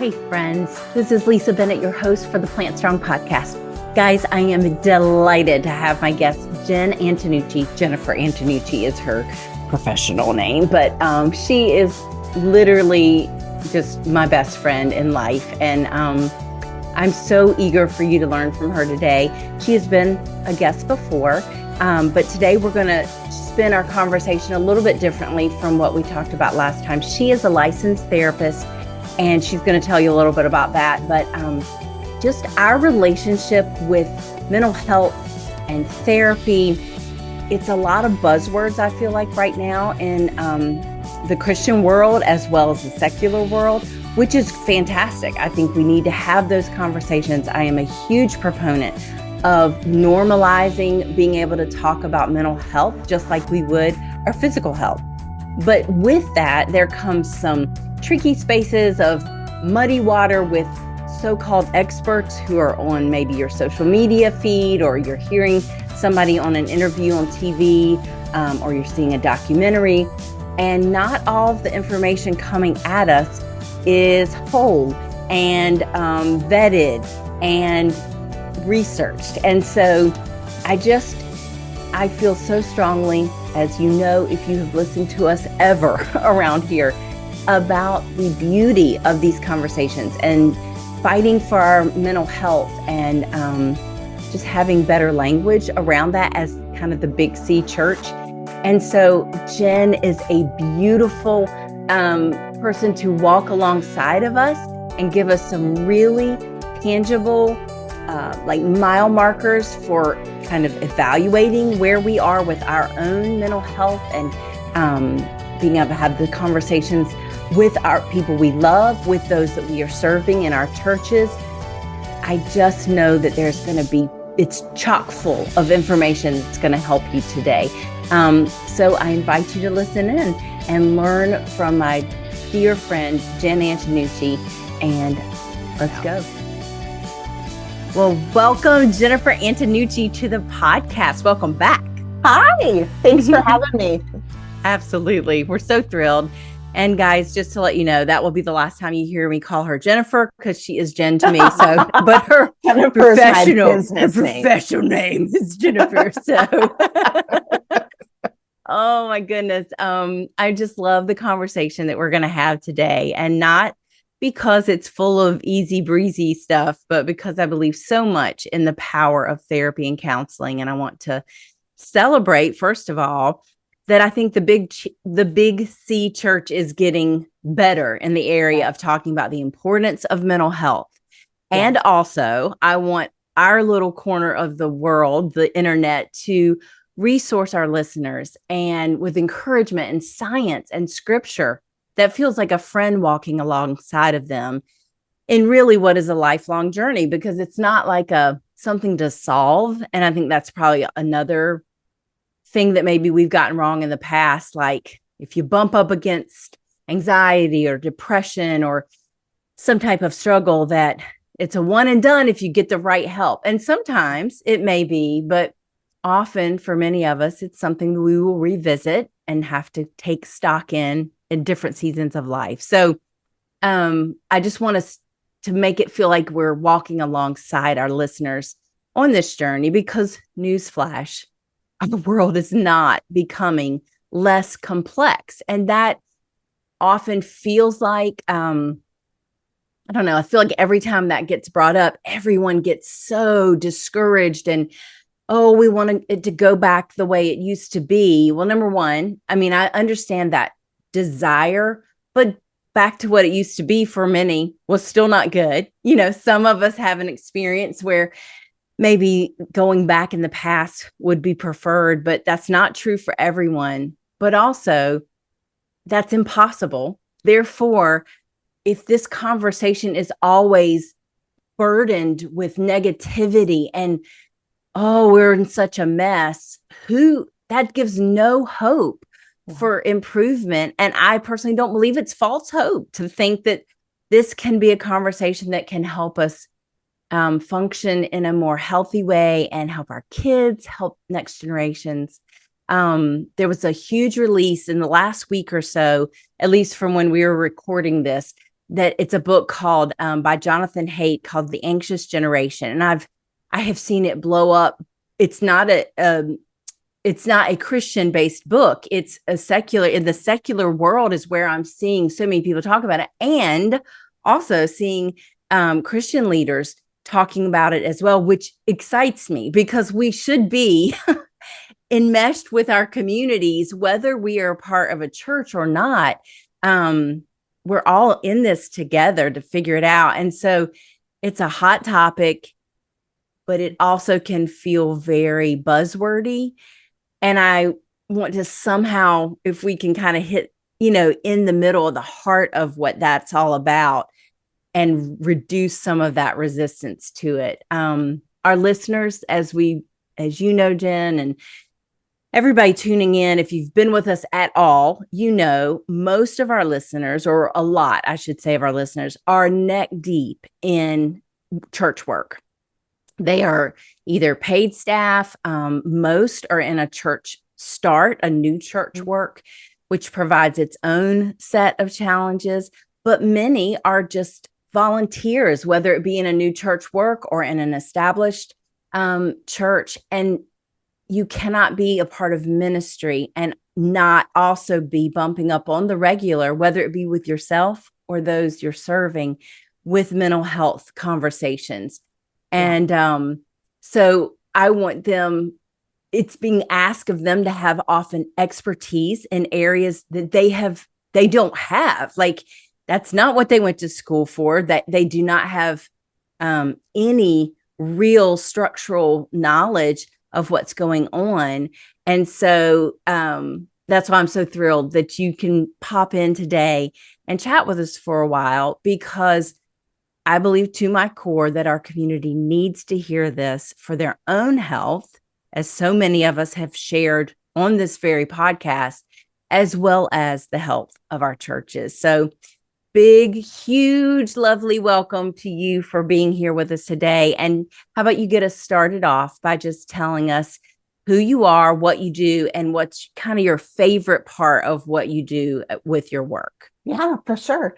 Hey friends, this is Lisa Bennett, your host for the Plant Strong podcast. Guys, I am delighted to have my guest, Jen Antonucci. Jennifer Antonucci is her professional name, but she is literally just my best friend in life. And I'm so eager for you to learn from her today. She has been a guest before, but today we're going to spin our conversation a little bit differently from what we talked about last time. She is a licensed therapist, and she's going to tell you a little bit about that. But just our relationship with mental health and therapy, it's a lot of buzzwords, I feel like, right now in the Christian world as well as the secular world, which is fantastic. I think we need to have those conversations. I am a huge proponent of normalizing being able to talk about mental health just like we would our physical health. But with that, there comes some tricky spaces of muddy water with so-called experts who are on maybe your social media feed, or you're hearing somebody on an interview on TV, or you're seeing a documentary, and not all of the information coming at us is whole and vetted and researched. And so I feel so strongly, as you know, if you have listened to us ever around here, about the beauty of these conversations and fighting for our mental health, and just having better language around that as kind of the Big C church. And so Jen is a beautiful person to walk alongside of us and give us some really tangible like mile markers for kind of evaluating where we are with our own mental health, and being able to have the conversations with our people we love, with those that we are serving in our churches. I just know that it's chock full of information that's going to help you today. So I invite you to listen in and learn from my dear friend, Jen Antonucci, and let's go. Well, welcome, Jennifer Antonucci, to the podcast. Welcome back. Hi, thanks for having me. Absolutely. We're so thrilled. And guys, just to let you know, that will be the last time you hear me call her Jennifer, because she is Jen to me. So, but her professional name is Jennifer. So, oh my goodness. I just love the conversation that we're going to have today, and not because it's full of easy breezy stuff, but because I believe so much in the power of therapy and counseling. And I want to celebrate, first of all, that I think the Big C church is getting better in the area of talking about the importance of mental health. Yeah. And also, I want our little corner of the world, the internet, to resource our listeners and with encouragement and science and scripture that feels like a friend walking alongside of them in really what is a lifelong journey, because it's not like something to solve. And I think that's probably another thing that maybe we've gotten wrong in the past. Like if you bump up against anxiety or depression or some type of struggle, that it's a one and done if you get the right help. And sometimes it may be, but often for many of us, it's something we will revisit and have to take stock in different seasons of life. So I just want us to make it feel like we're walking alongside our listeners on this journey, because newsflash, our world is not becoming less complex. And that often feels like, I don't know, I feel like every time that gets brought up, everyone gets so discouraged and, oh, we want it to go back the way it used to be. Well, number one, I mean, I understand that desire, but back to what it used to be for many was still not good. You know, some of us have an experience where maybe going back in the past would be preferred, but that's not true for everyone. But also, that's impossible. Therefore, if this conversation is always burdened with negativity and, oh, we're in such a mess, that gives no hope for improvement. And I personally don't believe it's false hope to think that this can be a conversation that can help us function in a more healthy way and help our kids, help next generations. There was a huge release in the last week or so, at least from when we were recording this, that it's a book called by Jonathan Haidt called The Anxious Generation. And I have seen it blow up. It's not a Christian based book. It's a secular, in the secular world is where I'm seeing so many people talk about it, and also seeing Christian leaders talking about it as well, which excites me because we should be enmeshed with our communities, whether we are a part of a church or not. We're all in this together to figure it out. And so it's a hot topic, but it also can feel very buzzwordy. And I want to somehow, if we can kind of hit, in the middle of the heart of what that's all about and reduce some of that resistance to it. Our listeners, as you know, Jen, and everybody tuning in, if you've been with us at all, most of our listeners, or a lot, I should say, of our listeners are neck deep in church work. They are either paid staff. Most are in a church start, a new church work, which provides its own set of challenges. But many are just volunteers, whether it be in a new church work or in an established church. And you cannot be a part of ministry and not also be bumping up on the regular, whether it be with yourself or those you're serving, with mental health conversations. And so I want them, it's being asked of them to have often expertise in areas that they don't have. Like, that's not what they went to school for, that they do not have any real structural knowledge of what's going on. And so that's why I'm so thrilled that you can pop in today and chat with us for a while, because I believe to my core that our community needs to hear this for their own health, as so many of us have shared on this very podcast, as well as the health of our churches. So big, huge, lovely welcome to you for being here with us today. And how about you get us started off by just telling us who you are, what you do, and what's kind of your favorite part of what you do with your work? Yeah, for sure.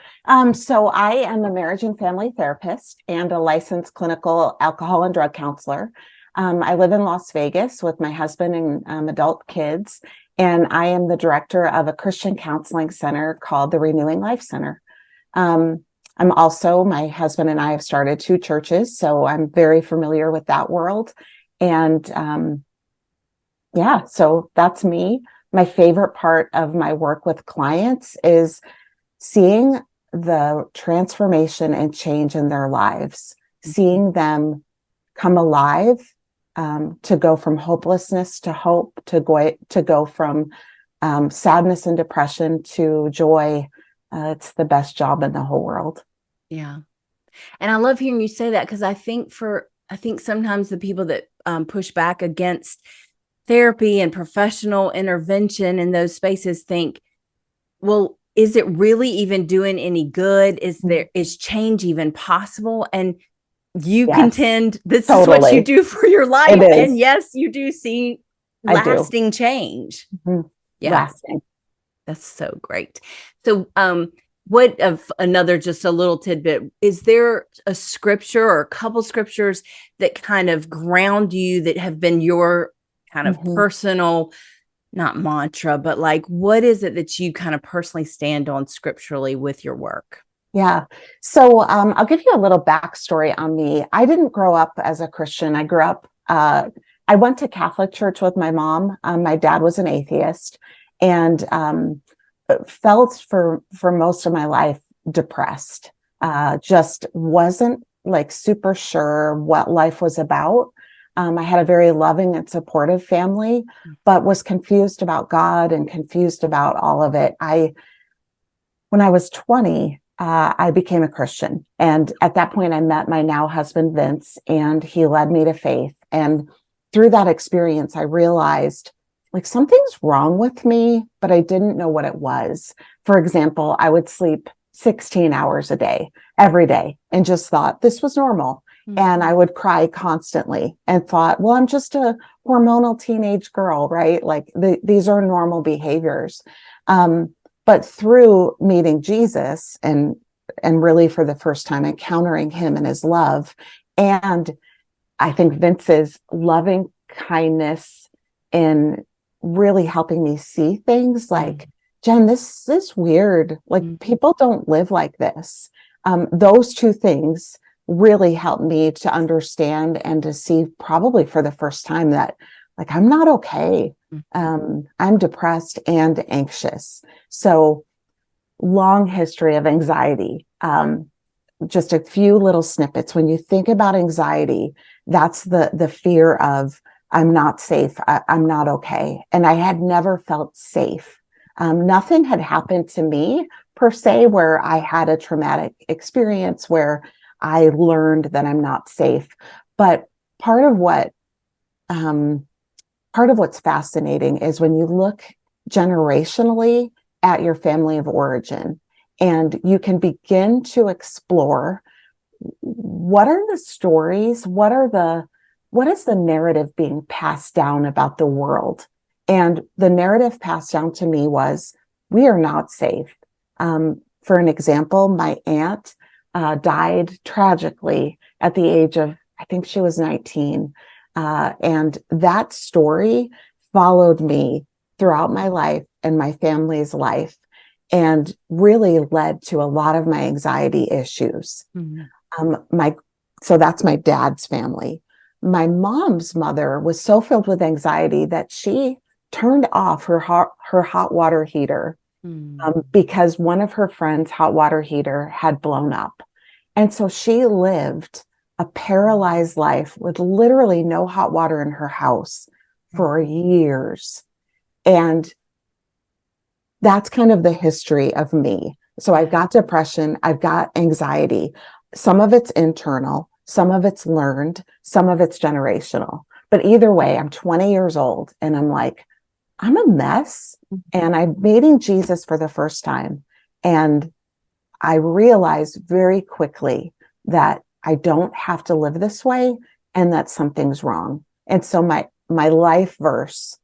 So I am a marriage and family therapist and a licensed clinical alcohol and drug counselor. I live in Las Vegas with my husband and adult kids, and I am the director of a Christian counseling center called the Renewing Life Center. I'm also, my husband and I have started 2 churches, so I'm very familiar with that world. And so that's me. My favorite part of my work with clients is seeing the transformation and change in their lives, seeing them come alive, to go from hopelessness to hope, to go from sadness and depression to joy. It's the best job in the whole world. Yeah. And I love hearing you say that, because I think sometimes the people that push back against therapy and professional intervention in those spaces think, well, is it really even doing any good? Is change even possible? And you contend this is what you do for your life. And yes, you do see lasting change. Mm-hmm. Yeah. Lasting. That's so great. So, what of another, just a little tidbit, is there a scripture or a couple scriptures that kind of ground you, that have been your kind of personal, not mantra, but like, what is it that you kind of personally stand on scripturally with your work? Yeah. So I'll give you a little backstory on me. I didn't grow up as a Christian. I grew up, I went to Catholic church with my mom. My dad was an atheist, and felt for most of my life depressed. Just wasn't like super sure what life was about. I had a very loving and supportive family, but was confused about God and confused about all of it. When I was 20, I became a Christian. And at that point, I met my now husband, Vince, and he led me to faith. And through that experience, I realized like something's wrong with me, but I didn't know what it was. For example, I would sleep 16 hours a day, every day, and just thought this was normal. Mm-hmm. And I would cry constantly and thought, well, I'm just a hormonal teenage girl, right? Like these are normal behaviors. But through meeting Jesus and and really for the first time encountering him and his love. And I think Vince's loving kindness in really helping me see things like, Jen, this is weird. Like, people don't live like this. Those two things really helped me to understand and to see, probably for the first time, that like, I'm not okay. I'm depressed and anxious. So long history of anxiety. Just a few little snippets. When you think about anxiety, that's the fear of, I'm not safe. I'm not okay. And I had never felt safe. Nothing had happened to me per se where I had a traumatic experience where I learned that I'm not safe. But part of what's fascinating is when you look generationally at your family of origin, and you can begin to explore, what are the stories? What is the narrative being passed down about the world? And the narrative passed down to me was, we are not safe. For an example, my aunt died tragically at the age of, I think she was 19. And that story followed me throughout my life and my family's life, and really led to a lot of my anxiety issues. So that's my dad's family. My mom's mother was so filled with anxiety that she turned off her hot water heater because one of her friends' hot water heater had blown up. And so she lived a paralyzed life with literally no hot water in her house for years. And that's kind of the history of me. So I've got depression, I've got anxiety. Some of it's internal, some of it's learned, some of it's generational. But either way, I'm 20 years old and I'm like, I'm a mess. And I'm meeting Jesus for the first time. And I realized very quickly that I don't have to live this way and that something's wrong. And so my life verse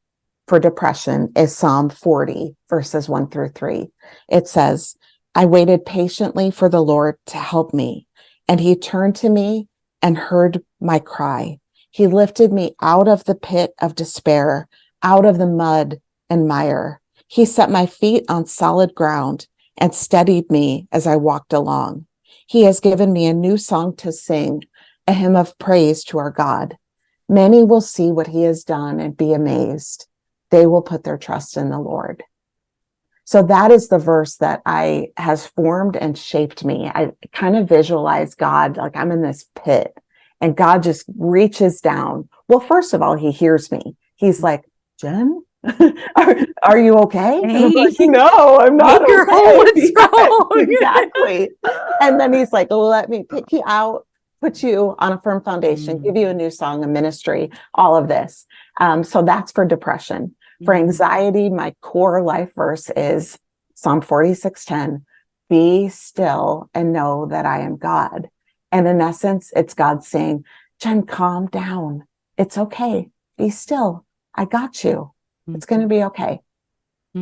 for depression is Psalm 40, verses 1-3. It says, I waited patiently for the Lord to help me, and he turned to me and heard my cry. He lifted me out of the pit of despair, out of the mud and mire. He set my feet on solid ground and steadied me as I walked along. He has given me a new song to sing, a hymn of praise to our God. Many will see what he has done and be amazed. They will put their trust in the Lord. So that is the verse that has formed and shaped me. I kind of visualize God like I'm in this pit and God just reaches down. Well, first of all, he hears me. He's like, Jen, are you okay? And I'm like, no, I'm not hey, girl, okay. what's wrong? Exactly. And then he's like, let me pick you out, put you on a firm foundation, give you a new song, a ministry, all of this. So that's for depression. For anxiety, my core life verse is Psalm 46:10. Be still and know that I am God. And in essence, it's God saying, Jen, calm down. It's okay. Be still. I got you. It's going to be okay.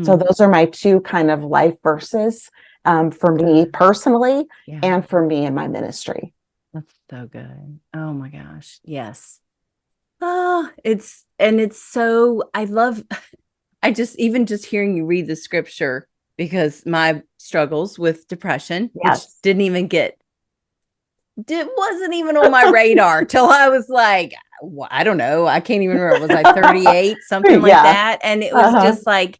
So those are my two kind of life verses for me personally and for me in my ministry. That's so good. Oh my gosh. Yes. Oh, I just hearing you read the scripture, because my struggles with depression, which wasn't even on my radar till I was like, I don't know. I can't even remember. Was I 38, something like that? And it was just like,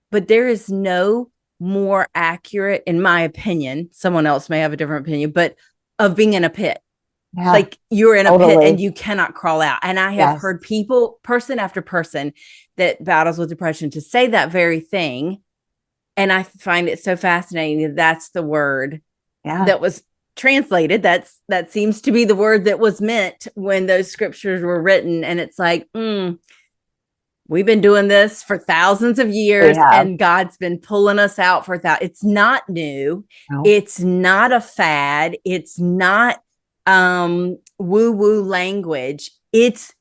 but there is no more accurate, in my opinion, someone else may have a different opinion, but of being in a pit. Yeah, like you're in a pit and you cannot crawl out. And I have heard people, person after person that battles with depression, to say that very thing. And I find it so fascinating that that's the word that was translated. That seems to be the word that was meant when those scriptures were written. And it's like, we've been doing this for thousands of years and God's been pulling us out for that. It's not new. No. It's not a fad. It's not woo-woo language. It's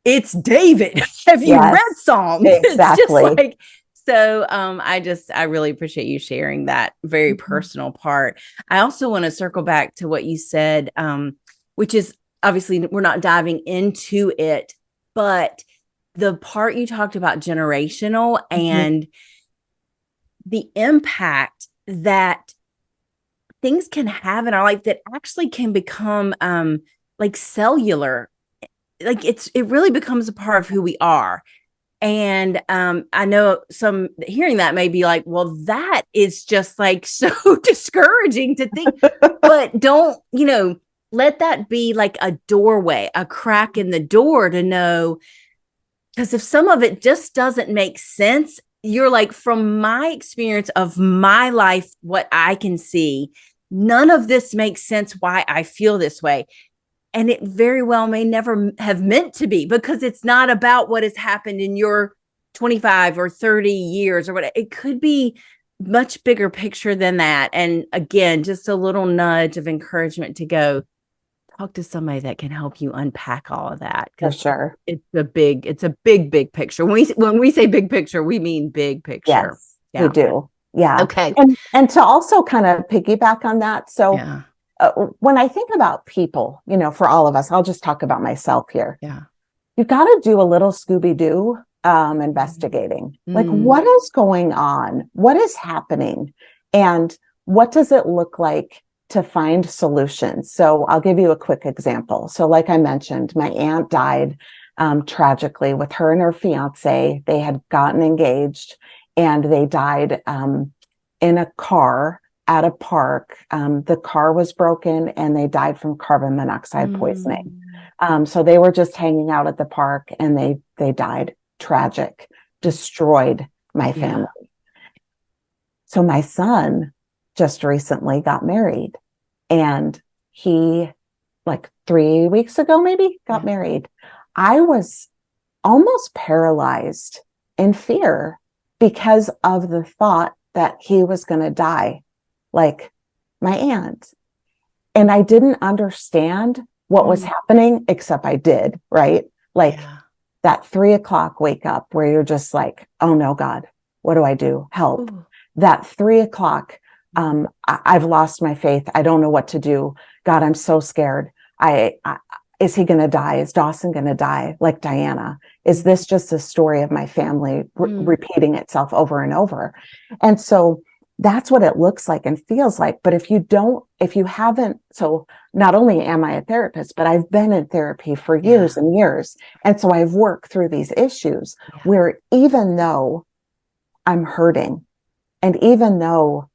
David. Have you read Psalms? Exactly. It's just like, So I really appreciate you sharing that very personal part. I also want to circle back to what you said, which is obviously we're not diving into it, but the part you talked about generational and the impact that things can have in our life that actually can become like cellular. Like it really becomes a part of who we are. And I know some hearing that may be like, well, that is just like so discouraging to think, but don't, let that be like a doorway, a crack in the door to know. Because if some of it just doesn't make sense, you're like, from my experience of my life, what I can see, none of this makes sense why I feel this way. And it very well may never have meant to be, because it's not about what has happened in your 25 or 30 years or what. It could be much bigger picture than that. And again, just a little nudge of encouragement to go talk to somebody that can help you unpack all of that. For sure. It's a big picture. When we say big picture, we mean big picture. Yes, we do. Yeah. Okay. And to also kind of piggyback on that. So when I think about people, for all of us, I'll just talk about myself here. Yeah. You've got to do a little Scooby-Doo investigating. Like, what is going on? What is happening? And what does it look like to find solutions? So I'll give you a quick example. So like I mentioned, my aunt died tragically with her and her fiance. They had gotten engaged and they died in a car at a park. The car was broken and they died from carbon monoxide poisoning. So they were just hanging out at the park and they died. Tragic, destroyed my family. So my son just recently got married, and he, like 3 weeks ago, maybe got married. I was almost paralyzed in fear because of the thought that he was going to die like my aunt. And I didn't understand what was happening, except I did, right? Like that 3:00 wake up where you're just like, oh no, God, what do I do? Help. That 3:00, I've lost my faith. I don't know what to do. God, I'm so scared. Is he going to die? Is Dawson going to die like Diana? Is this just a story of my family repeating itself over and over? And so that's what it looks like and feels like. But if you haven't, so not only am I a therapist, but I've been in therapy for years and years. And so I've worked through these issues where even though I'm hurting and even though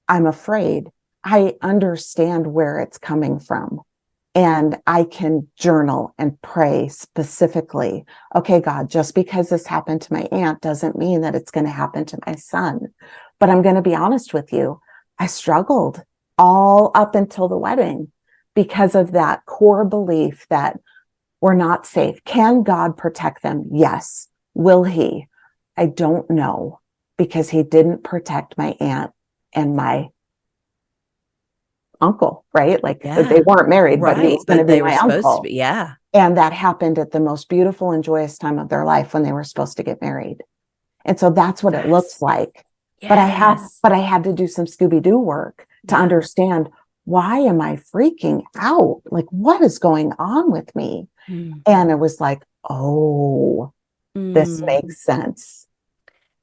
I'm afraid, I understand where it's coming from. And I can journal and pray specifically. Okay, God, just because this happened to my aunt doesn't mean that it's going to happen to my son. But I'm going to be honest with you. I struggled all up until the wedding because of that core belief that we're not safe. Can God protect them? Yes. Will he? I don't know, because he didn't protect my aunt and my uncle, right? Like they weren't married, but he was going to be my uncle. And that happened at the most beautiful and joyous time of their life when they were supposed to get married. And so that's what it looks like. But I had to do some Scooby-Doo work to understand, why am I freaking out? Like, what is going on with me? And it was like, oh, this makes sense.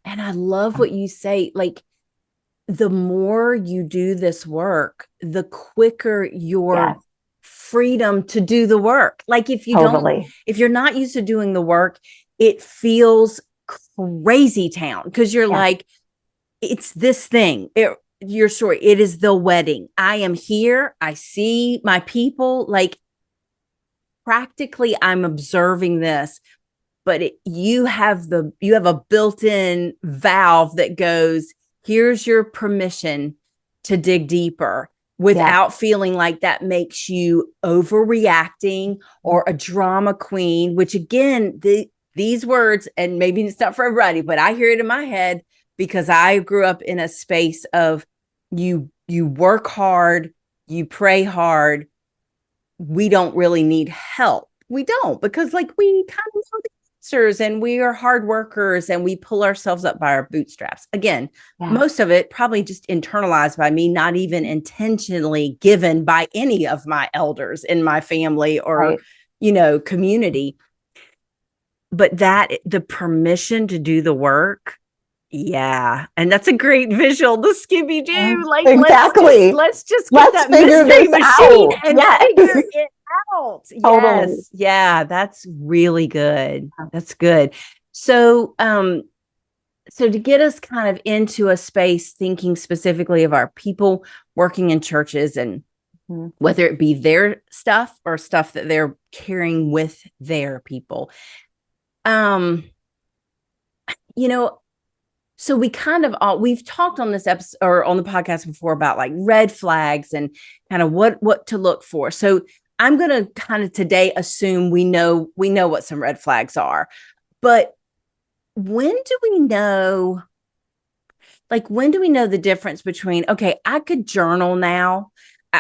And I love what you say. Like, the more you do this work, the quicker your freedom to do the work. Like, if you're not used to doing the work, it feels crazy town, because you're like, it's this thing. Your story. It is the wedding. I am here. I see my people. Like, practically, I'm observing this, but you have a built-in valve that goes, here's your permission to dig deeper, without feeling like that makes you overreacting or a drama queen, which again, these words, and maybe it's not for everybody, but I hear it in my head because I grew up in a space of you work hard, you pray hard. We don't really need help. We don't, because like we kind of know pastors and we are hard workers and we pull ourselves up by our bootstraps. Again, most of it probably just internalized by me, not even intentionally given by any of my elders in my family or, community. But the permission to do the work. Yeah. And that's a great visual. The Scooby Doo. Like, exactly. Let's just get that mystery machine and figure it out. Totally. Yes. Yeah. That's really good. That's good. So, so to get us kind of into a space thinking specifically of our people working in churches and whether it be their stuff or stuff that they're carrying with their people. So we kind of we've talked on this episode or on the podcast before about like red flags and kind of what to look for. So I'm going to kind of today assume we know what some red flags are. But when do we know the difference between, okay, I could journal now.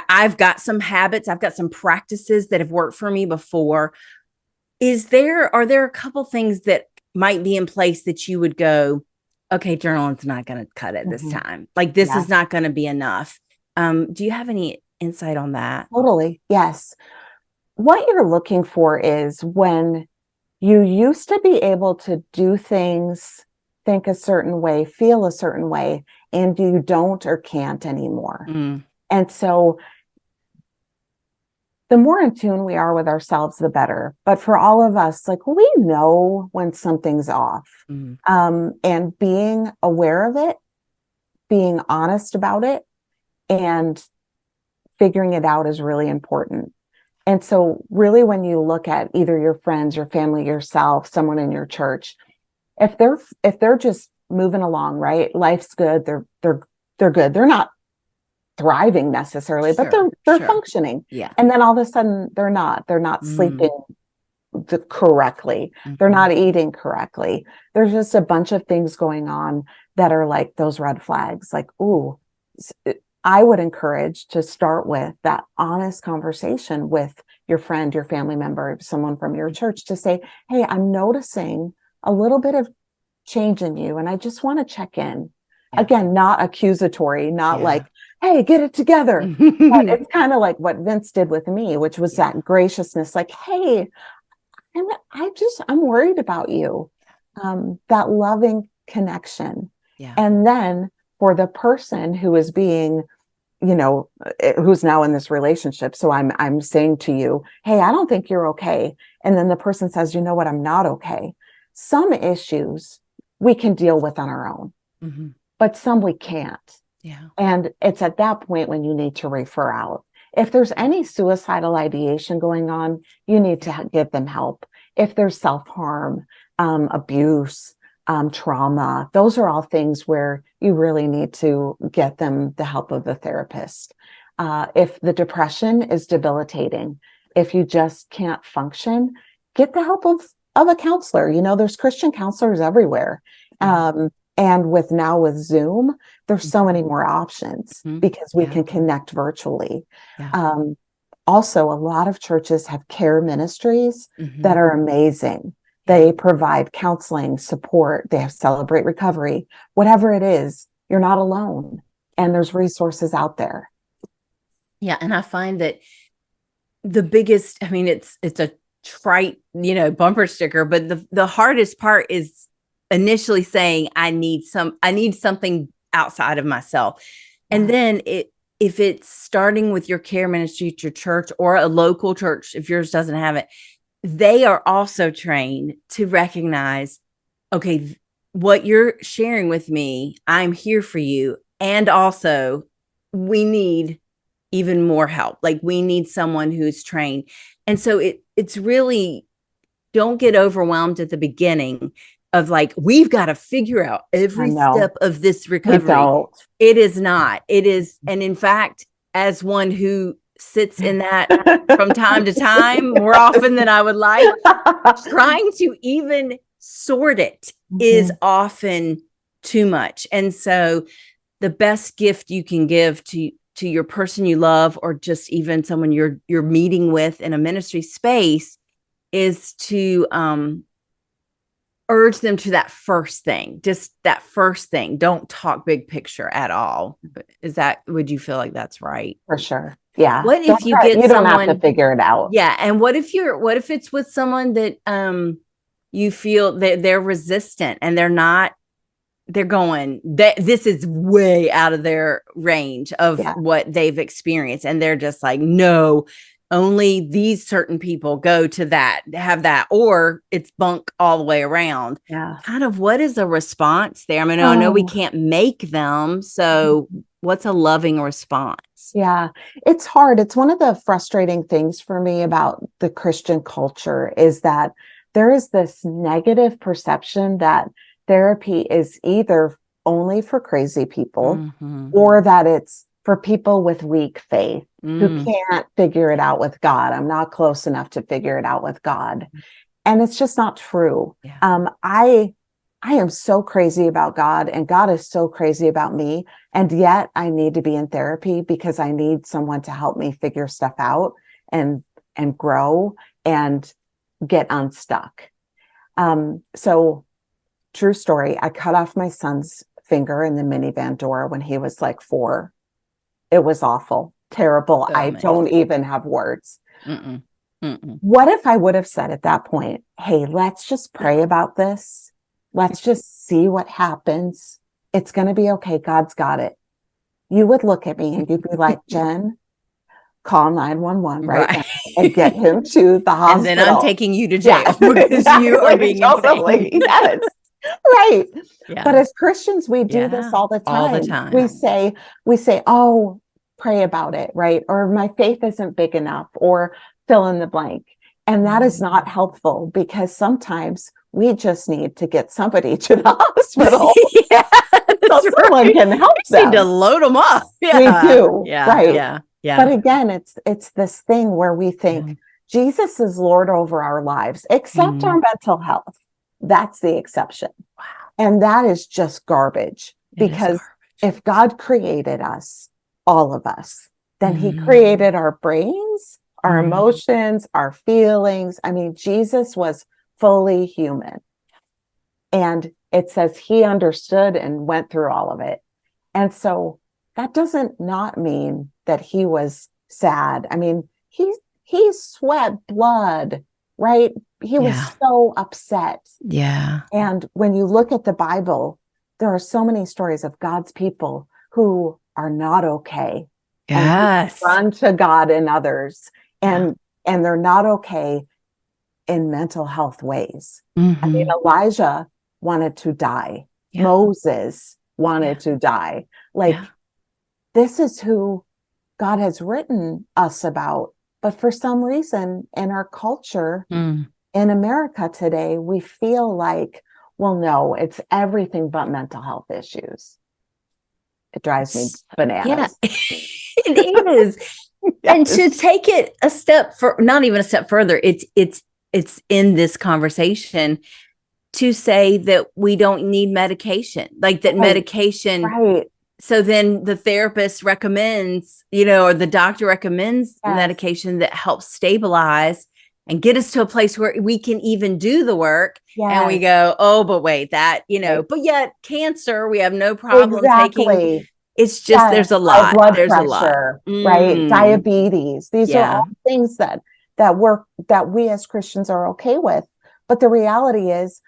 I've got some habits, I've got some practices that have worked for me before. Are there a couple things that might be in place that you would go, okay, journaling's not going to cut it this time. Like this is not going to be enough. Do you have any insight on that? Totally. Yes. What you're looking for is when you used to be able to do things, think a certain way, feel a certain way, and you don't or can't anymore. And so the more in tune we are with ourselves, the better. But for all of us, like we know when something's off, and being aware of it, being honest about it, and figuring it out is really important. And so really when you look at either your friends, your family, yourself, someone in your church, if they're just moving along, right? Life's good. They're good. They're not thriving necessarily, but they're functioning. Yeah. And then all of a sudden they're not sleeping correctly. They're not eating correctly. There's just a bunch of things going on that are like those red flags. Like, ooh, I would encourage to start with that honest conversation with your friend, your family member, someone from your church to say, hey, I'm noticing a little bit of change in you. And I just want to check in. Again, not accusatory, not like, hey, get it together. But it's kind of like what Vince did with me, which was that graciousness, like, hey, I'm worried about you. That loving connection. Yeah. And then for the person who is being, who's now in this relationship. So I'm saying to you, hey, I don't think you're okay. And then the person says, you know what, I'm not okay. Some issues we can deal with on our own, but some we can't. Yeah. And it's at that point when you need to refer out. If there's any suicidal ideation going on, you need to give them help. If there's self-harm, abuse, trauma, those are all things where you really need to get them the help of the therapist. If the depression is debilitating, if you just can't function, get the help of a counselor. There's Christian counselors everywhere. And with Zoom, there's so many more options because we can connect virtually. Also, a lot of churches have care ministries that are amazing. They provide counseling, support, they have Celebrate Recovery, whatever it is, you're not alone. And there's resources out there. Yeah. And I find that the biggest, it's a trite, bumper sticker, but the hardest part is initially saying, I need something outside of myself. And then if it's starting with your care ministry at your church or a local church, if yours doesn't have it, they are also trained to recognize, okay, what you're sharing with me, I'm here for you. And also we need even more help. Like we need someone who's trained. And so it's really, don't get overwhelmed at the beginning of like, we've got to figure out every step of this recovery. It is not. It is. And in fact, as one who sits in that from time to time, more often than I would like, trying to even sort it is often too much. And so the best gift you can give to your person you love, or just even someone you're meeting with in a ministry space, is to urge them to that first thing, just that first thing. Don't talk big picture at all. Would you feel like that's right? For sure. Yeah. What if you get you don't have to someone, figure it out. yeah. And what if it's with someone that, you feel that they're resistant and they're going that this is way out of their range of what they've experienced. And they're just like, no, only these certain people go to that, have that, or it's bunk all the way around. Yeah. Kind of what is a response there? I mean, I know we can't make them. So what's a loving response? Yeah, it's hard. It's one of the frustrating things for me about the Christian culture is that there is this negative perception that therapy is either only for crazy people or that it's for people with weak faith who can't figure it out with God. I'm not close enough to figure it out with God. And it's just not true. Yeah. I am so crazy about God and God is so crazy about me. And yet I need to be in therapy because I need someone to help me figure stuff out and grow and get unstuck. So true story. I cut off my son's finger in the minivan door when he was like 4. It was awful, terrible. I don't even have words. What if I would have said at that point, hey, let's just pray about this. Let's just see what happens. It's going to be okay. God's got it. You would look at me and you'd be like, Jen, call 911 right now and get him to the hospital. And then I'm taking you to jail because you are being insane. Yes. Right. Yeah. But as Christians, we do this all the time. All the time. We say, oh, pray about it, right? Or my faith isn't big enough, or fill in the blank. And that is not helpful because sometimes we just need to get somebody to the hospital. So someone can help them. Need to load them up. Yeah. We do. Yeah. Right. Yeah. But again, it's this thing where we think Jesus is Lord over our lives, except our mental health. That's the exception. Wow. And that is just garbage. Because if God created us, all of us, then he created our brains, our emotions, our feelings. I mean, Jesus was fully human. And it says he understood and went through all of it. And so that doesn't not mean that he was sad. I mean, he sweat blood, right? He was so upset. Yeah. And when you look at the Bible, there are so many stories of God's people who are not okay. Yes. And run to God and others. And they're not okay in mental health ways. I mean, Elijah wanted to die. Moses wanted to die. Like, this is who God has written us about. But for some reason in our culture, in America today, we feel like, well, no, it's everything but mental health issues. It drives me bananas. Yeah, it is. And to take it a step not even a step further, it's in this conversation to say that we don't need medication, like that medication. Right. So then the therapist recommends, or the doctor recommends medication that helps stabilize and get us to a place where we can even do the work. And we go, oh, but wait, that, but yet cancer, we have no problem taking. It's just, there's a lot. Blood there's pressure, a lot. Right? Diabetes. These are all things that we as Christians are okay with. But the reality is,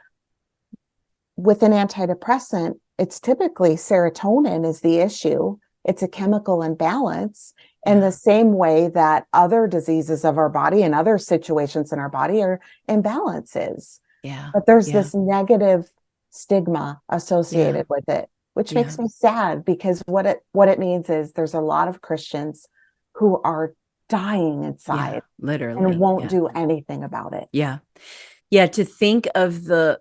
with an antidepressant, it's typically serotonin is the issue. It's a chemical imbalance. And the same way that other diseases of our body and other situations in our body are imbalances. Yeah. But there's this negative stigma associated with it, which makes me sad, because what it means is there's a lot of Christians who are dying inside, literally, and won't do anything about it. Yeah. Yeah. To think of the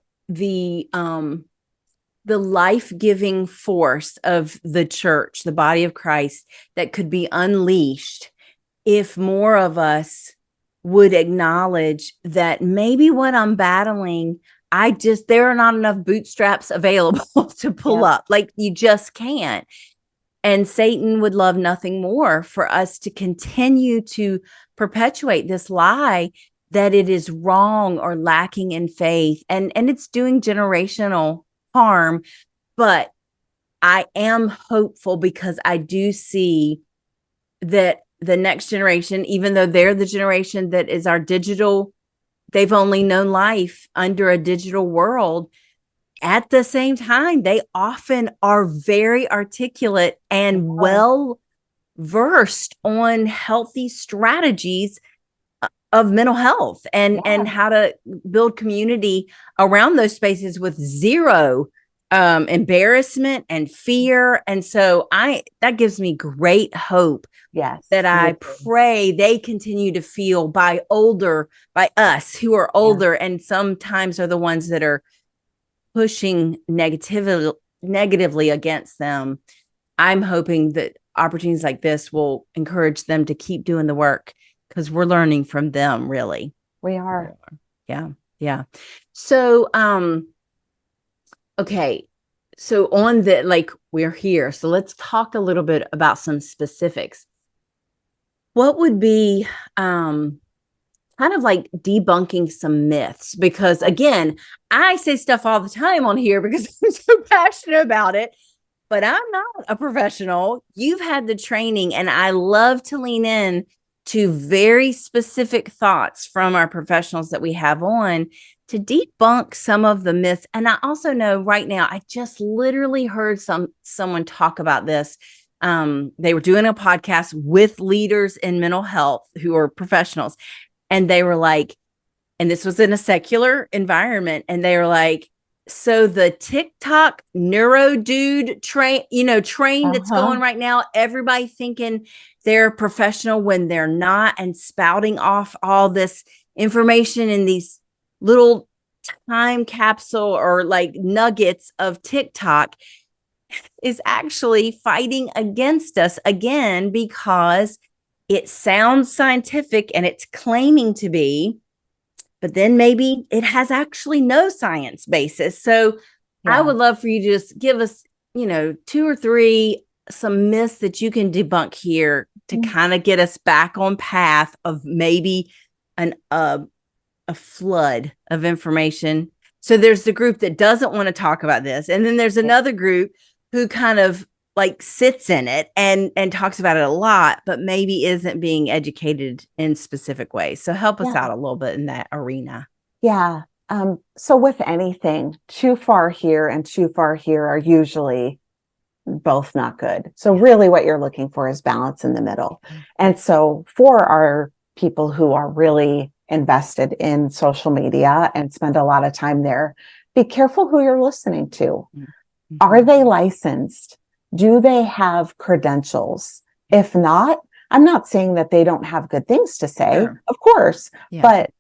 life-giving force of the church, the body of Christ, that could be unleashed if more of us would acknowledge that maybe what I'm battling, there are not enough bootstraps available to pull up. Like, you just can't. And Satan would love nothing more for us to continue to perpetuate this lie that it is wrong or lacking in faith, and it's doing generational harm. But I am hopeful because I do see that the next generation, even though they're the generation that is our digital, they've only known life under a digital world. At the same time, they often are very articulate and well versed on healthy strategies of mental health and how to build community around those spaces with zero embarrassment and fear. And so that gives me great hope. Yes. That I pray they continue to feel by us who are older and sometimes are the ones that are pushing negatively against them. I'm hoping that opportunities like this will encourage them to keep doing the work, because we're learning from them, really. We are. Yeah. So, okay. So on the, like, we're here. So let's talk a little bit about some specifics. What would be, kind of like debunking some myths? Because again, I say stuff all the time on here because I'm so passionate about it, but I'm not a professional. You've had the training, and I love to lean in to very specific thoughts from our professionals that we have on to debunk some of the myths. And I also know right now, I just literally heard someone talk about this. They were doing a podcast with leaders in mental health who are professionals. And they were like, and this was in a secular environment. And they were like, so the TikTok neuro dude train that's going right now, everybody thinking they're a professional when they're not, and spouting off all this information in these little time capsule or like nuggets of TikTok, is actually fighting against us again, because it sounds scientific and it's claiming to be, but then maybe it has actually no science basis. So I would love for you to just give us, 2 or 3, some myths that you can debunk here to kind of get us back on path of maybe a flood of information. So there's the group that doesn't want to talk about this. And then there's another group who kind of like sits in it and talks about it a lot, but maybe isn't being educated in specific ways. So help us out a little bit in that arena. Yeah. So with anything, too far here and too far here are usually both not good. So really what you're looking for is balance in the middle. And so for our people who are really invested in social media and spend a lot of time there, be careful who you're listening to. Are they licensed? Do they have credentials? If not, I'm not saying that they don't have good things to say, of course, but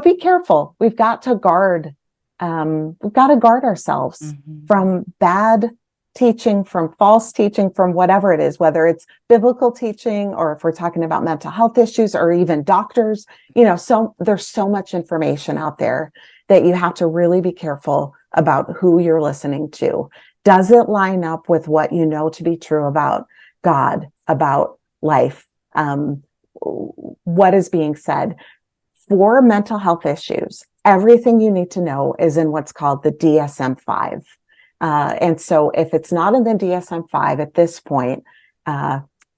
be careful. We've got to guard ourselves from bad teaching, from false teaching, from whatever it is, whether it's biblical teaching or if we're talking about mental health issues or even doctors, so there's so much information out there that you have to really be careful about who you're listening to. Does it line up with what you know to be true about God, about life? What is being said? For mental health issues, everything you need to know is in what's called the DSM-5. And so if it's not in the DSM-5 at this point,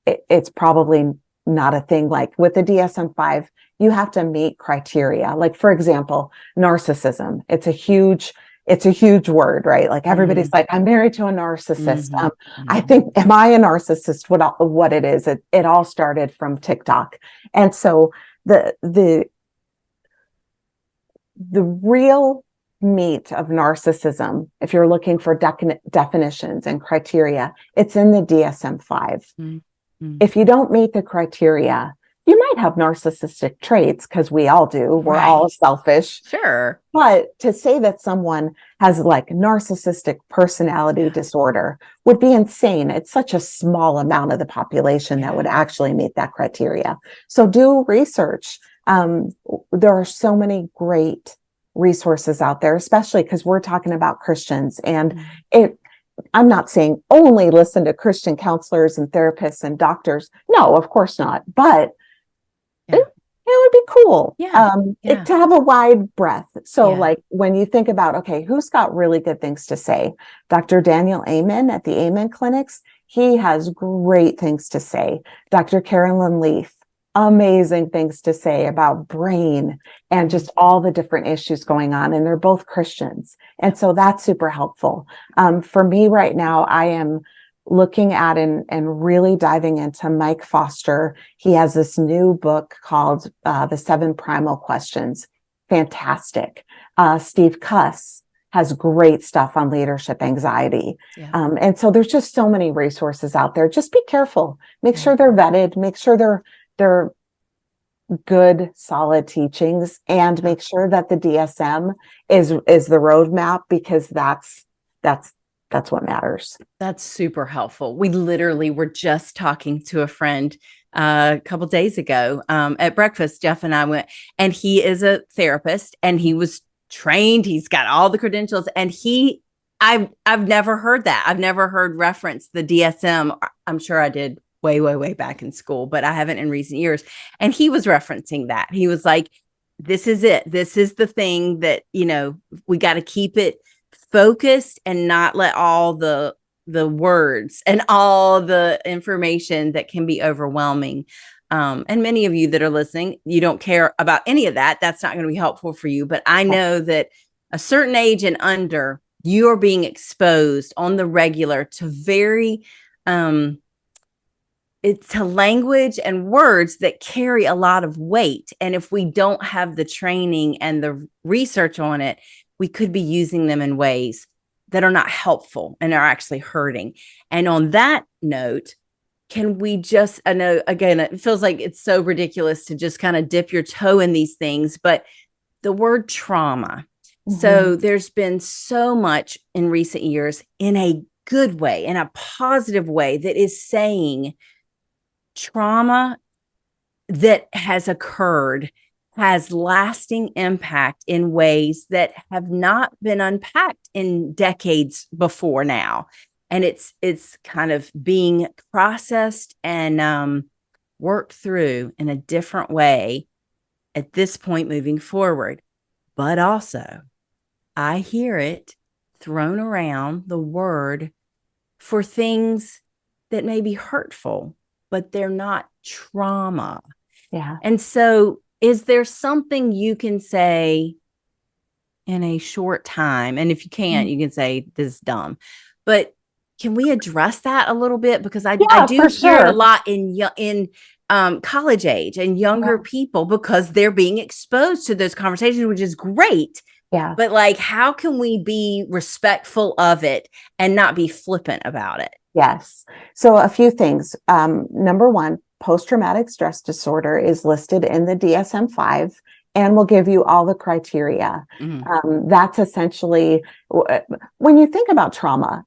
it's probably not a thing. Like with the DSM-5, you have to meet criteria. Like, for example, narcissism. It's a huge word, right? Like everybody's like, I'm married to a narcissist. I think, am I a narcissist? What it is, it all started from TikTok. And so the real meat of narcissism, if you're looking for definitions and criteria, it's in the DSM-5. If you don't meet the criteria, you might have narcissistic traits, because we all do. We're all selfish. Sure. But to say that someone has like narcissistic personality disorder would be insane. It's such a small amount of the population that would actually meet that criteria. So do research. There are so many great resources out there, especially because we're talking about Christians. And I'm not saying only listen to Christian counselors and therapists and doctors. No, of course not. But it would be cool. Yeah. Yeah. To have a wide breadth. So Yeah. like when you think about, okay, who's got really good things to say? Dr. Daniel Amen at the Amen clinics, he has great things to say. Dr. Carolyn Leaf, amazing things to say about brain and just all the different issues going on. And they're both Christians. And so that's super helpful. For me right now, I am looking at and really diving into Mike Foster. He has this new book called The Seven Primal Questions. Fantastic. Steve Cuss has great stuff on leadership anxiety. Yeah. And so there's just so many resources out there. Just be careful. Make Yeah. sure they're vetted. Make sure they're good, solid teachings, and make sure that the DSM is the roadmap, because that's what matters. That's super helpful. We literally were just talking to a friend a couple days ago at breakfast. Jeff and I went, and he is a therapist, and he was trained. He's got all the credentials, and I've never heard that. I've never heard reference the DSM. I'm sure I did way back in school, but I haven't in recent years. And he was referencing that. He was like, this is it. This is the thing that, we got to keep it focused and not let all the words and all the information that can be overwhelming. And many of you that are listening, you don't care about any of that. That's not going to be helpful for you. But I know that a certain age and under, you are being exposed on the regular to very, it's to language and words that carry a lot of weight. And if we don't have the training and the research on it, we could be using them in ways that are not helpful and are actually hurting. And on that note, can we just, I know, again, it feels like it's so ridiculous to just kind of dip your toe in these things, but the word trauma. Mm-hmm. So there's been so much in recent years in a good way, in a positive way, that is saying trauma that has occurred has lasting impact in ways that have not been unpacked in decades before now. And it's kind of being processed and worked through in a different way at this point moving forward. But also, I hear it thrown around, the word, for things that may be hurtful, but they're not trauma. Yeah. And so is there something you can say in a short time? And if you can't, you can say this is dumb. But can we address that a little bit? Because I do hear it a lot in college age and younger people, because they're being exposed to those conversations, which is great. Yeah. But like, how can we be respectful of it and not be flippant about it? Yes. So a few things. Number one, post-traumatic stress disorder is listed in the DSM-5 and will give you all the criteria. Mm-hmm. That's essentially, when you think about trauma,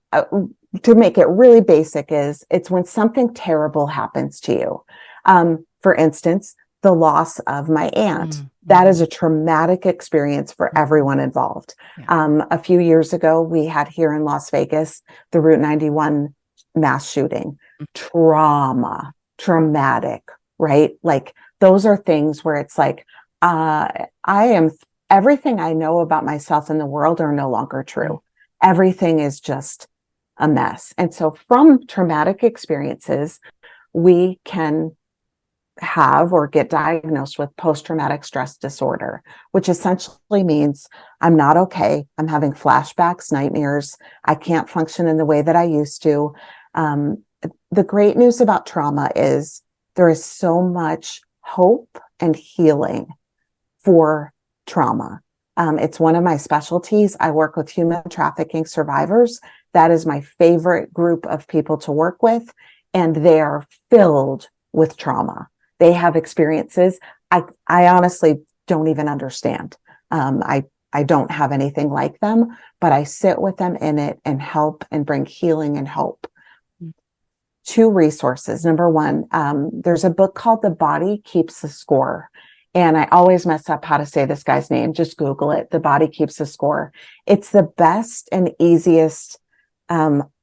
to make it really basic, it's when something terrible happens to you. For instance, the loss of my aunt. Mm-hmm. That is a traumatic experience for everyone involved. Yeah. A few years ago, we had here in Las Vegas, the Route 91 mass shooting. Traumatic, right? Like those are things where it's like, everything I know about myself and the world are no longer true. Everything is just a mess. And so from traumatic experiences, we can have or get diagnosed with post-traumatic stress disorder, which essentially means I'm not okay. I'm having flashbacks, nightmares. I can't function in the way that I used to. The great news about trauma is there is so much hope and healing for trauma. It's one of my specialties. I work with human trafficking survivors. That is my favorite group of people to work with, and they are filled with trauma. They have experiences I honestly don't even understand. I don't have anything like them, but I sit with them in it and help and bring healing and hope. Two resources. Number one, there's a book called The Body Keeps the Score. And I always mess up how to say this guy's name. Just Google it. The Body Keeps the Score. It's the best and easiest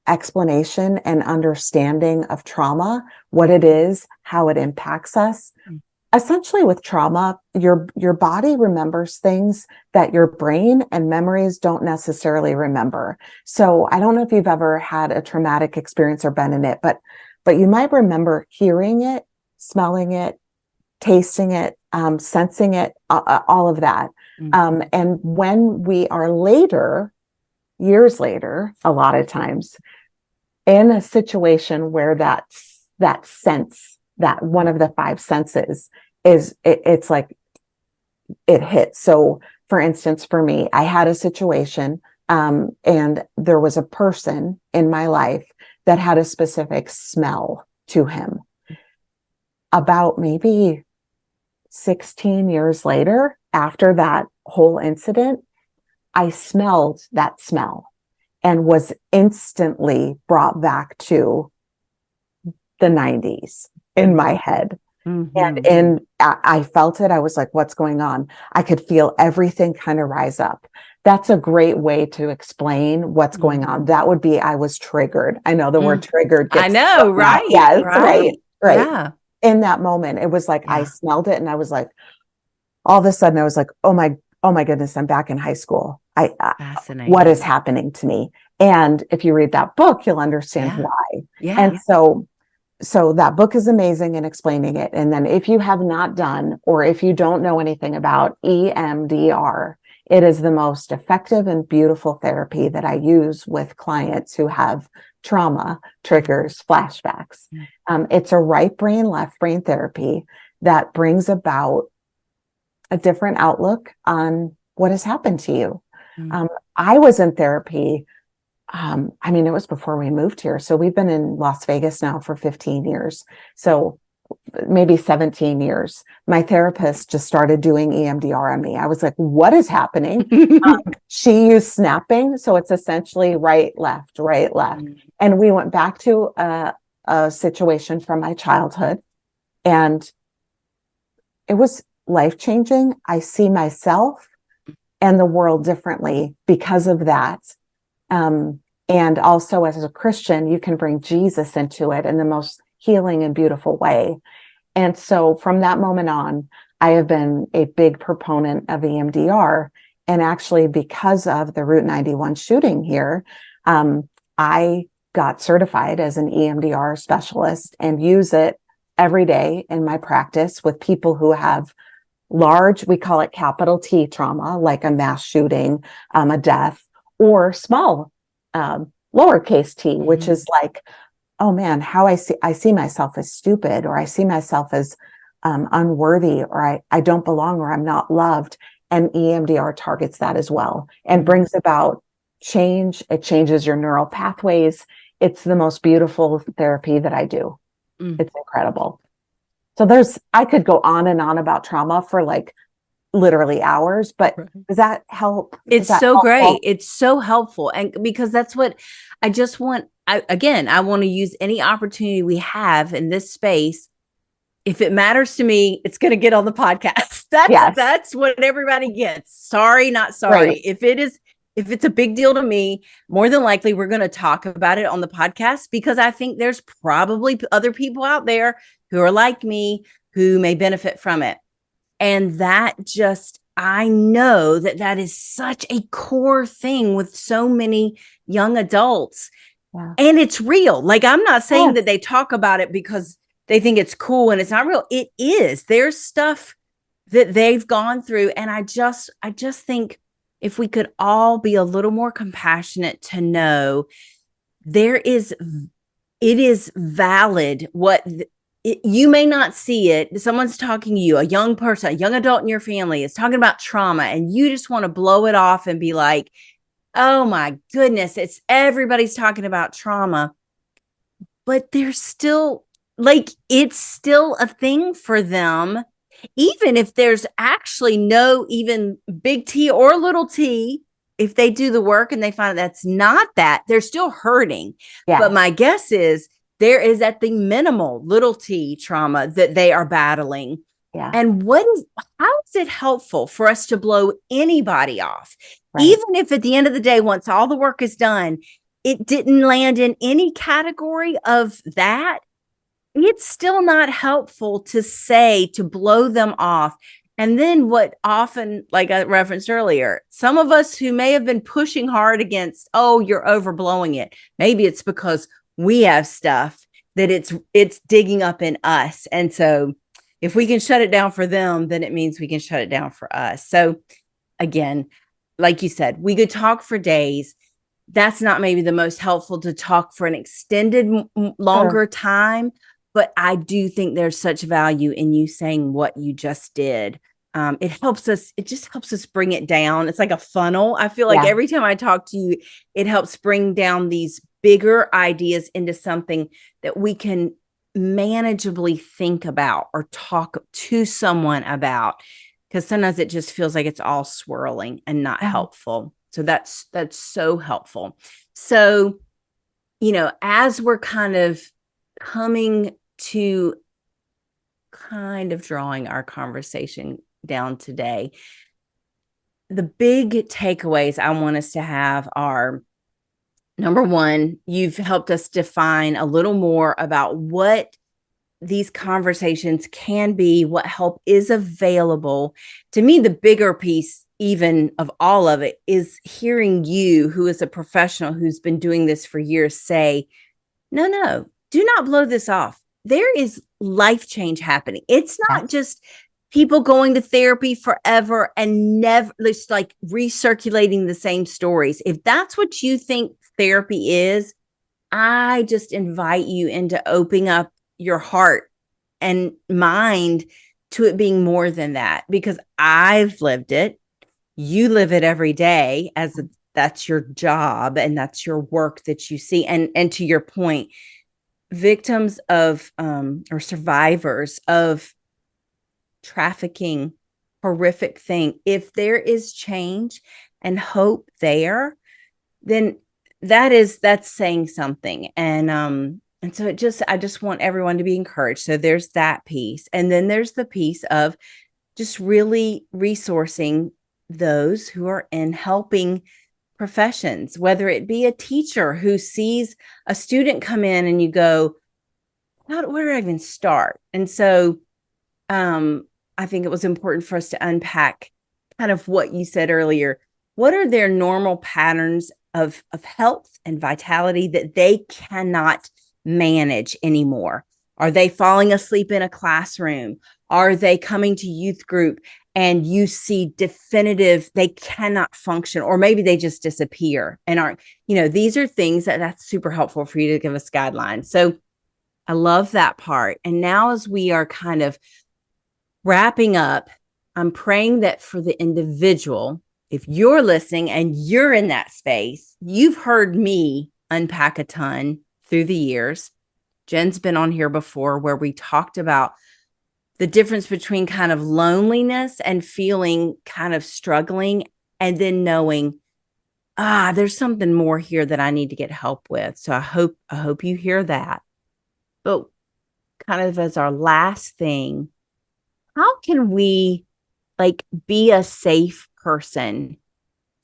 explanation and understanding of trauma, what it is, how it impacts us. essentially with trauma, your body remembers things that your brain and memories don't necessarily remember. So I don't know if you've ever had a traumatic experience or been in it, but you might remember hearing it, smelling it, tasting it, sensing it, all of that. And when we are later, years later, a lot of times in a situation where that sense, that one of the five senses it's like it hits. So for instance, for me, I had a situation, and there was a person in my life that had a specific smell to him. About maybe 16 years later, after that whole incident, I smelled that smell and was instantly brought back to the 90s in my head. And I felt it. I was like, what's going on? I could feel everything kind of rise up. That's a great way to explain what's going on. That would be, I was triggered. I know the word triggered gets I know, right? Yes, right. Yeah. In that moment, it was like, I smelled it and I was like, all of a sudden I was like, oh my goodness, I'm back in high school. Fascinating. What is happening to me? And if you read that book, you'll understand why. Yeah. And so that book is amazing in explaining it. And then if you have not done, or if you don't know anything about EMDR, it is the most effective and beautiful therapy that I use with clients who have trauma, triggers, flashbacks. It's a right brain, left brain therapy that brings about a different outlook on what has happened to you. I was in therapy. I mean, it was before we moved here. So we've been in Las Vegas now for 15 years. So maybe 17 years. My therapist just started doing EMDR on me. I was like, what is happening? She used snapping. So it's essentially right, left, right, left. And we went back to a situation from my childhood, and it was life-changing. I see myself and the world differently because of that. And also as a Christian, you can bring Jesus into it in the most healing and beautiful way. And so from that moment on, I have been a big proponent of EMDR. And actually, because of the Route 91 shooting here, I got certified as an EMDR specialist and use it every day in my practice with people who have large, we call it capital T trauma, like a mass shooting, a death, or small, lowercase t, which is like, oh man, how I see myself as stupid, or I see myself as unworthy, or I don't belong, or I'm not loved. And EMDR targets that as well and brings about change. It changes your neural pathways. It's the most beautiful therapy that I do. It's incredible. So I could go on and on about trauma for like literally hours, but does that help? It's so great. It's so helpful. And because that's what I just want. I want to use any opportunity we have in this space. If it matters to me, it's going to get on the podcast. That's what everybody gets. Sorry, not sorry. Right. If it's a big deal to me, more than likely we're going to talk about it on the podcast, because I think there's probably other people out there who are like me who may benefit from it. And I know that is such a core thing with so many young adults. Yeah. And it's real. Like, I'm not saying that they talk about it because they think it's cool and it's not real. It is. There's stuff that they've gone through. And I just think if we could all be a little more compassionate to know it is valid you may not see it. Someone's talking to you, a young person, a young adult in your family is talking about trauma, and you just want to blow it off and be like, oh my goodness, everybody's talking about trauma. But there's still, it's still a thing for them. Even if there's actually no even big T or little t, if they do the work and they find that's not that, they're still hurting. Yeah. But my guess is there is at the minimal little t trauma that they are battling. Yeah. And how is it helpful for us to blow anybody off? Right. Even if at the end of the day, once all the work is done, it didn't land in any category of that, it's still not helpful to say, to blow them off. And then what often, like I referenced earlier, some of us who may have been pushing hard against, oh, you're overblowing it. Maybe it's because we have stuff that it's digging up in us. And so if we can shut it down for them, then it means we can shut it down for us. So again, like you said, we could talk for days. That's not maybe the most helpful to talk for an extended, longer time. But I do think there's such value in you saying what you just did. It just helps us bring it down. It's like a funnel. I feel like every time I talk to you, it helps bring down these bigger ideas into something that we can manageably think about or talk to someone about. Because sometimes it just feels like it's all swirling and not helpful. So that's so helpful. So, as we're kind of coming to kind of drawing our conversation down today, the big takeaways I want us to have are, number one, you've helped us define a little more about what these conversations can be, what help is available. To me, the bigger piece, even of all of it, is hearing you, who is a professional who's been doing this for years, say, no, do not blow this off. There is life change happening. It's not just people going to therapy forever and never, just like recirculating the same stories. If that's what you think therapy is, I just invite you into opening up your heart and mind to it being more than that, because I've lived it. You live it every day that's your job and that's your work that you see. And to your point, victims of or survivors of trafficking, horrific thing, if there is change and hope there, then that's saying something. And so I just want everyone to be encouraged. So there's that piece. And then there's the piece of just really resourcing those who are in helping professions, whether it be a teacher who sees a student come in and you go, where do I even start? And so I think it was important for us to unpack kind of what you said earlier. What are their normal patterns of health and vitality that they cannot manage anymore? Are they falling asleep in a classroom? Are they coming to youth group and you see definitive, they cannot function, or maybe they just disappear and aren't, these are things that's super helpful for you to give us guidelines. So I love that part. And now as we are kind of wrapping up, I'm praying that for the individual, if you're listening and you're in that space, you've heard me unpack a ton through the years. Jen's been on here before where we talked about the difference between kind of loneliness and feeling kind of struggling, and then knowing, there's something more here that I need to get help with. So I hope you hear that. But kind of as our last thing, how can we be a safe person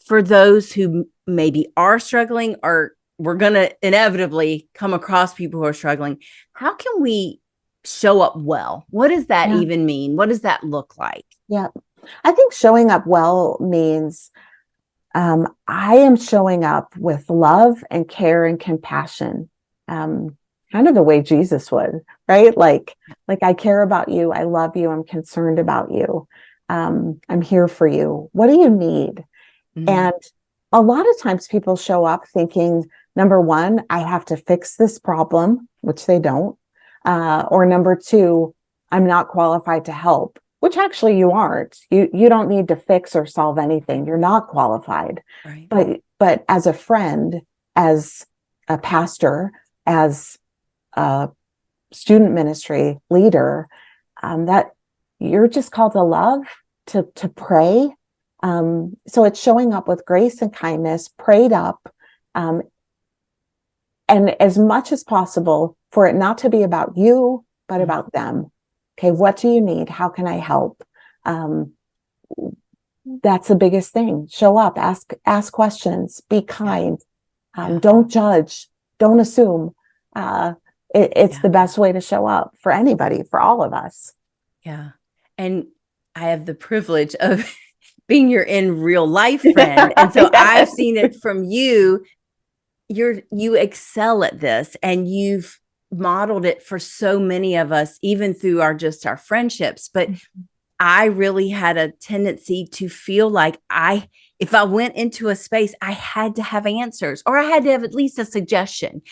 for those who maybe are struggling, or we're going to inevitably come across people who are struggling? How can we show up well? What does that even mean? What does that look like? Yeah, I think showing up well means I am showing up with love and care and compassion, kind of the way Jesus would, right? Like I care about you. I love you. I'm concerned about you. I'm here for you. What do you need? Mm-hmm. And a lot of times people show up thinking, number one, I have to fix this problem, which they don't. Or number two, I'm not qualified to help, which actually you aren't. You don't need to fix or solve anything. You're not qualified. Right. But as a friend, as a pastor, as a student ministry leader, that you're just called to love, to pray. So it's showing up with grace and kindness, prayed up, and as much as possible for it not to be about you, but about them. Okay, what do you need? How can I help? That's the biggest thing. Show up, ask questions, be kind. Don't judge, don't assume. It's Yeah. the best way to show up for anybody, for all of us. Yeah. And I have the privilege of being your in real life friend. And so I've Yes. seen it from you. You excel at this, and you've modeled it for so many of us, even through our friendships. But I really had a tendency to feel like if I went into a space, I had to have answers, or I had to have at least a suggestion.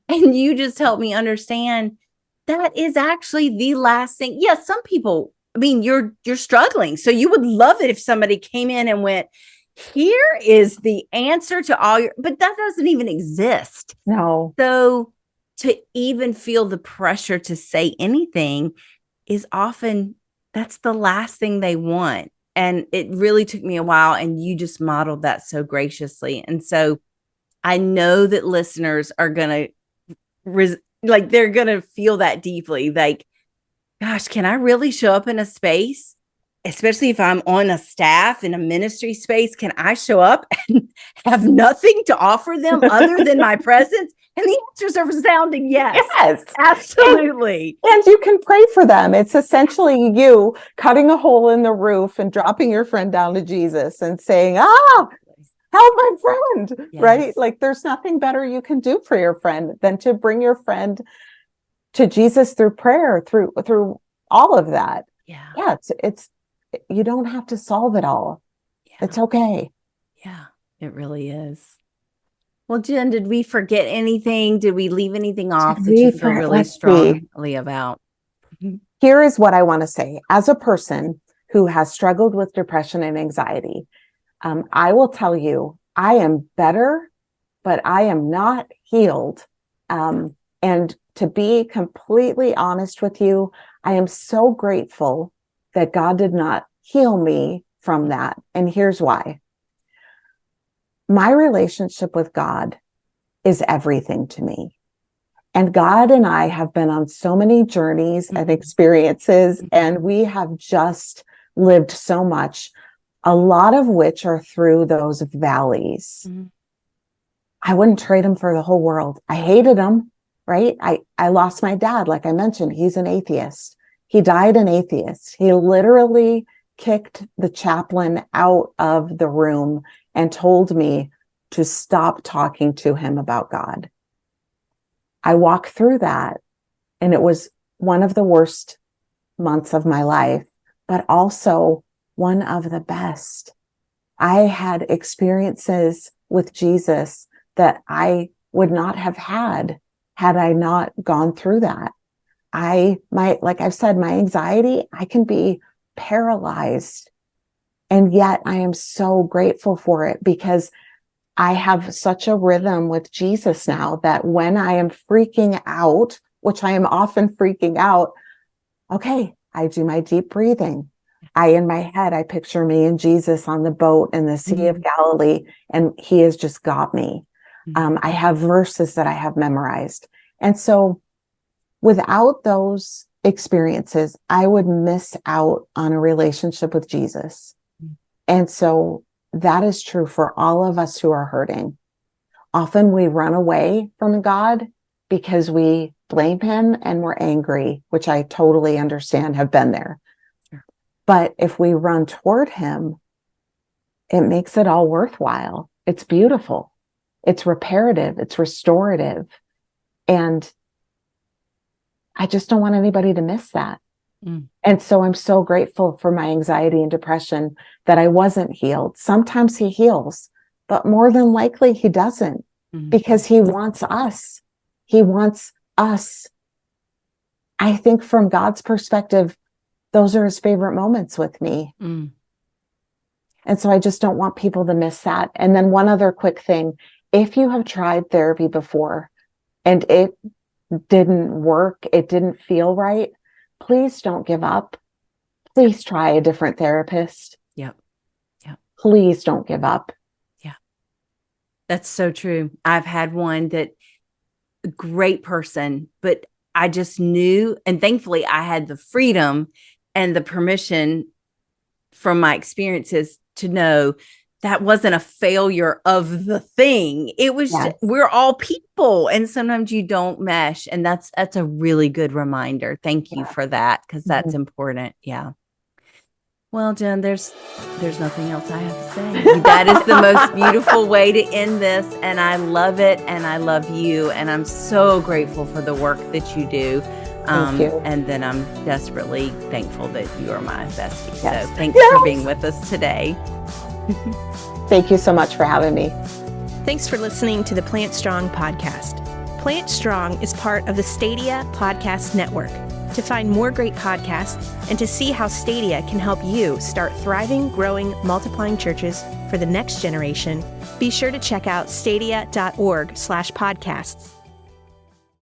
And you just helped me understand that is actually the last thing. Yes, some people, I mean, you're struggling. So you would love it if somebody came in and went, here is the answer to all your, but that doesn't even exist. No. So to even feel the pressure to say anything is often, that's the last thing they want. And it really took me a while, and you just modeled that so graciously. And so I know that listeners are going to they're going to feel that deeply. Like, gosh, can I really show up in a space, especially if I'm on a staff in a ministry space? Can I show up and have nothing to offer them other than my presence? And the answers are resounding yes. Yes. Absolutely. And you can pray for them. It's essentially you cutting a hole in the roof and dropping your friend down to Jesus and saying, help my friend, Yes. right? Like there's nothing better you can do for your friend than to bring your friend to Jesus through prayer, through all of that. Yeah. It's you don't have to solve it all. Yeah. It's okay. Yeah, it really is. Well, Jen, did we forget anything? Did we leave anything off that you feel really strongly about? Here is what I want to say. As a person who has struggled with depression and anxiety, I will tell you, I am better, but I am not healed. And to be completely honest with you, I am so grateful that God did not heal me from that. And here's why. My relationship with God is everything to me. And God and I have been on so many journeys and experiences, and we have just lived so much, a lot of which are through those valleys. I wouldn't trade him for the whole world. I hated him, right? I lost my dad, like I mentioned. He's an atheist. He died an atheist. He literally kicked the chaplain out of the room and told me to stop talking to him about God. I walked through that, and it was one of the worst months of my life, but also one of the best. I had experiences with Jesus that I would not have had I not gone through that. Like I've said, my anxiety, I can be paralyzed. And yet I am so grateful for it, because I have such a rhythm with Jesus now that when I am freaking out, which I am often freaking out, okay, I do my deep breathing. In my head, I picture me and Jesus on the boat in the Sea of Galilee, and he has just got me. I have verses that I have memorized. And so without those experiences, I would miss out on a relationship with Jesus. And so that is true for all of us who are hurting. Often we run away from God because we blame him and we're angry, which I totally understand, have been there. Sure. But if we run toward him, it makes it all worthwhile. It's beautiful. It's reparative. It's restorative. And I just don't want anybody to miss that. And so I'm so grateful for my anxiety and depression that I wasn't healed. Sometimes he heals, but more than likely he doesn't, because he wants us. He wants us. I think from God's perspective, those are his favorite moments with me. And so I just don't want people to miss that. And then one other quick thing, if you have tried therapy before and it didn't work, it didn't feel right, please don't give up. Please try a different therapist. Yep. Please don't give up. Yeah. That's so true. I've had one that, a great person, but I just knew, and thankfully I had the freedom and the permission from my experiences to know that wasn't a failure of the thing. It was we're all people, and sometimes you don't mesh, and that's a really good reminder. Thank you for that, because that's important. Yeah. Well, Jen, there's nothing else I have to say. That is the most beautiful way to end this, and I love it, and I love you, and I'm so grateful for the work that you do. Thank you. And then I'm desperately thankful that you are my bestie. Yes. So thanks for being with us today. Thank you so much for having me. Thanks for listening to the Plant Strong podcast. Plant Strong is part of the Stadia podcast network. To find more great podcasts and to see how Stadia can help you start thriving, growing, multiplying churches for the next generation, be sure to check out stadia.org/podcasts.